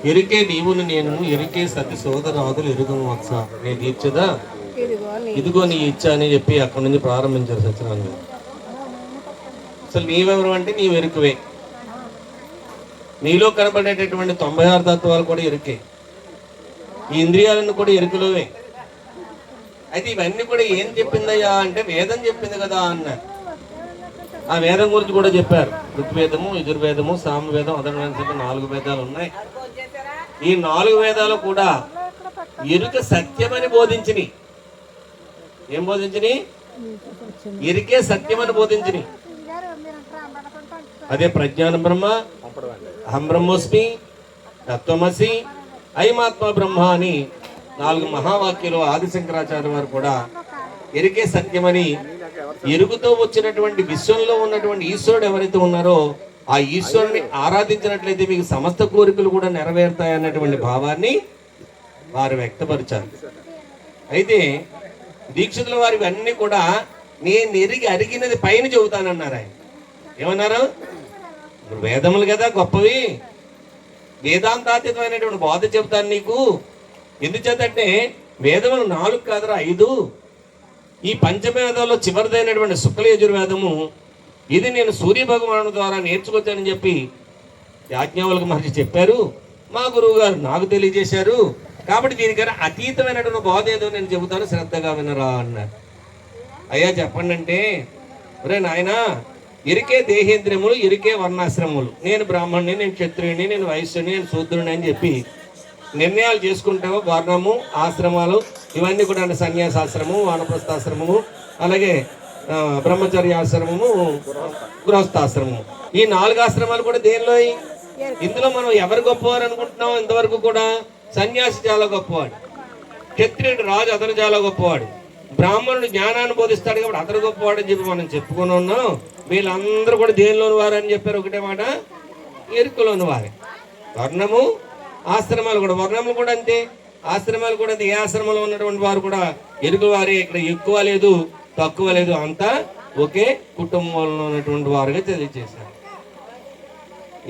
ఎరికే నీవును నేను ఎరికే సతి సోదరాదులు ఎరుగును వత్స నీ తీర్చదా ఇదిగో నీ ఇచ్చ అని చెప్పి అక్కడి నుంచి ప్రారంభించారు సత్యనారాయణ గారు. అసలు నీవెవరు అంటే నీవు ఎరుకువే. నీలో కనబడేటటువంటి 96 తత్వాలు కూడా ఎరుకే. ఈ ఇంద్రియాలను కూడా ఎరుకులోవే. అయితే ఇవన్నీ కూడా ఏం చెప్పిందయ్యా అంటే వేదం చెప్పింది కదా అన్నారు. ఆ వేదం గురించి కూడా చెప్పారు. ఋగ్వేదము, యజుర్వేదము, సామవేదం, అధర్వవేదం 4 వేదాలు ఉన్నాయి. ఈ 4 వేదాలు కూడా ఎరుక సత్యమని బోధించిని. ఏం బోధించిని? ఎరికే సత్యమని బోధించిని. అదే ప్రజ్ఞాన బ్రహ్మ, అహం బ్రహ్మోస్మి, తత్వమసి, అయమాత్మ బ్రహ్మ అని 4 మహావాక్యాలు ఆదిశంకరాచార్య వారు కూడా ఎరికే సత్యమని, ఎరుగుతో వచ్చినటువంటి విశ్వంలో ఉన్నటువంటి ఈశ్వరుడు ఎవరైతే ఉన్నారో ఆ ఈశ్వరుని ఆరాధించినట్లయితే మీకు సమస్త కోరికలు కూడా నెరవేరుతాయి అన్నటువంటి భావాన్ని వారు వ్యక్తపరిచారు. అయితే దీక్షితుల వారి అన్ని కూడా నేను ఎరిగి అరిగినది పైన చెబుతానన్నారు. ఆయన ఏమన్నారు? వేదములు కదా గొప్పవి, వేదాంతాతీతమైనటువంటి బోధ చెబుతాను నీకు. ఎందుచేతంటే వేదములు 4 కాదురా 5. ఈ పంచవేదంలో చివరిదైనటువంటి శుక్ల యజుర్వేదము ఇది నేను సూర్య భగవాను ద్వారా నేర్చుకొచ్చానని చెప్పి యాజ్ఞవల్క్య మహర్షి చెప్పారు. మా గురువు గారు నాకు తెలియజేశారు. కాబట్టి దీనికన్నా అతీతమైనటువంటి బోధ ఏదో నేను చెబుతాను, శ్రద్ధగా వినరా అన్నారు. అయ్యా చెప్పండి అంటే, ఒరే నాయన, ఎరికే దేహేంద్రియములు, ఎరికే వర్ణాశ్రమములు, నేను బ్రాహ్మణుని, నేను క్షత్రియుని, నేను వైశ్యుని, నేను శూద్రుని అని చెప్పి నిర్ణయాలు చేసుకుంటావో వర్ణము, ఆశ్రమాలు ఇవన్నీ కూడా అంటే సన్యాసాశ్రమము, వానప్రస్థాశ్రమము, అలాగే బ్రహ్మచర్యాశ్రమము, గృహస్థాశ్రమము, ఈ 4 ఆశ్రమాలు కూడా దేనిలో? ఇందులో మనం ఎవరు గొప్పవారు అనుకుంటున్నాం? ఇంతవరకు కూడా సన్యాసి చాలా గొప్పవాడు, క్షత్రియుడు రాజు అతను చాలా గొప్పవాడు, బ్రాహ్మణుడు జ్ఞానాన్ని బోధిస్తాడు కాబట్టి అతను గొప్పవాడు అని చెప్పి మనం చెప్పుకుని ఉన్నాం. వీళ్ళందరూ కూడా దేనిలోని వారు అని చెప్పారు. ఒకటే మాట, ఎరుకలోని వారే. వర్ణము, ఆశ్రమాలు కూడా, వర్ణములు కూడా అంతే, ఆశ్రమాలు కూడా అంతే. ఏ ఆశ్రమంలో ఉన్నటువంటి వారు కూడా ఎరుకుల వారే. ఇక్కడ ఎక్కువ లేదు, తక్కువ లేదు, అంతా ఒకే కుటుంబంలో ఉన్నటువంటి వారుగా తెలియజేశారు.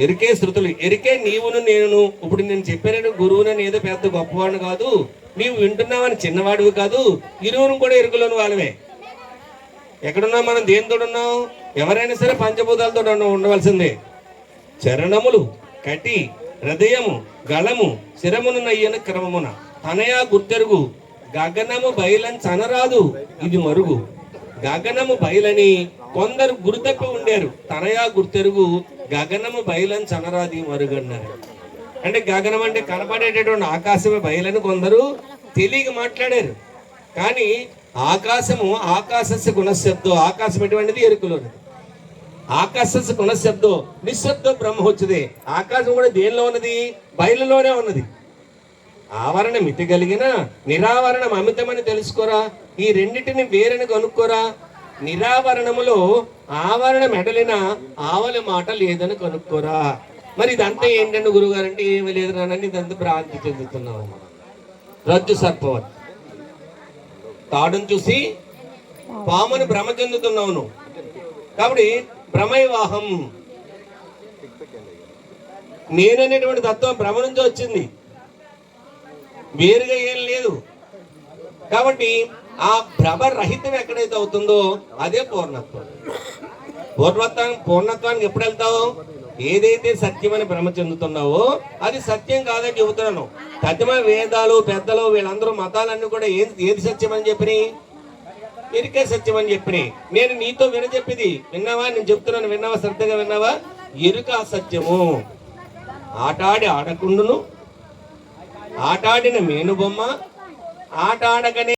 ఎరికే శృతులు, ఎరికే నీవును నేను. ఇప్పుడు నేను చెప్పాను గురువునని ఏదో పెద్ద గొప్పవాడిని కాదు, నీవు వింటున్నావని చిన్నవాడివి కాదు, ఇరువును కూడా ఎరుకులోని వాళ్ళవే. ఎక్కడున్నాం మనం? దేనితో ఉన్నాం? ఎవరైనా సరే పంచభూతాలతో ఉండవలసిందే. చరణములు, కటి, హృదయము, గళము, శిరమును నయ్యన క్రమమున తనయా గుర్తెరుగు గగనము బయలని చనరాదు ఇది మరుగు. గగనము బయలని కొందరు గురుతప్పి ఉండారు, తనయా గుర్తెరుగు గగనము బయలని చనరాదు ఈ మరుగు అన్నారు. అంటే గగనం అంటే కనపడేటటువంటి ఆకాశమే బయలని కొందరు తెలియక మాట్లాడారు. కానీ ఆకాశము ఆకాశస్య గుణశబ్దో, ఆకాశం ఎటువంటిది? ఎరుకులోనిది. ఆకాశస్య గుణశబ్దో నిశ్శబ్దో బ్రహ్మోచ్యతే. ఆకాశం కూడా దేనిలో ఉన్నది? బయలులోనే ఉన్నది. ఆవరణం మితి కలిగిన నిరావరణం అమితమని తెలుసుకోరా. ఈ రెండింటిని వేరని కనుక్కోరా. నిరావరణములో ఆవరణ మెడలిన ఆవలి మాట లేదని కనుక్కోరా. మరి ఇదంతా ఏంటంటే గురుగారు అంటే ఏమీ లేదు రానండి, ఇదంతా భ్రాంతి చెందుతున్నాం. రజ్జు సర్పవత్, తాడును చూసి పాముని భ్రమ చెందుతున్నావు నువ్వు. కాబట్టి భ్రమైవాహం, నేననేటువంటి తత్వం భ్రమ నుంచి వచ్చింది, వేరుగా ఏం లేదు. కాబట్టి ఆ భ్రమ రహితం ఎక్కడైతే అవుతుందో అదే పూర్ణత్వం. పూర్ణత్వానికి ఎప్పుడు వెళ్తావు? ఏదైతే సత్యమని భ్రమ చెందుతున్నావో అది సత్యం కాదని చెబుతున్నాను. సత్యమైన వేదాలు, పెద్దలు, వీళ్ళందరూ మతాలన్నీ కూడా ఏది సత్యం అని చెప్పినాయి? ఎరికే సత్యం అని చెప్పినాయి. నేను నీతో వినచెప్పిది విన్నావా? నేను చెప్తున్నాను, విన్నావా? శ్రద్ధగా విన్నావా? ఎరుక సత్యము. ఆటాడి ఆడకుండును, ఆటాడిన మేనుబొమ్మ, ఆట ఆడకనే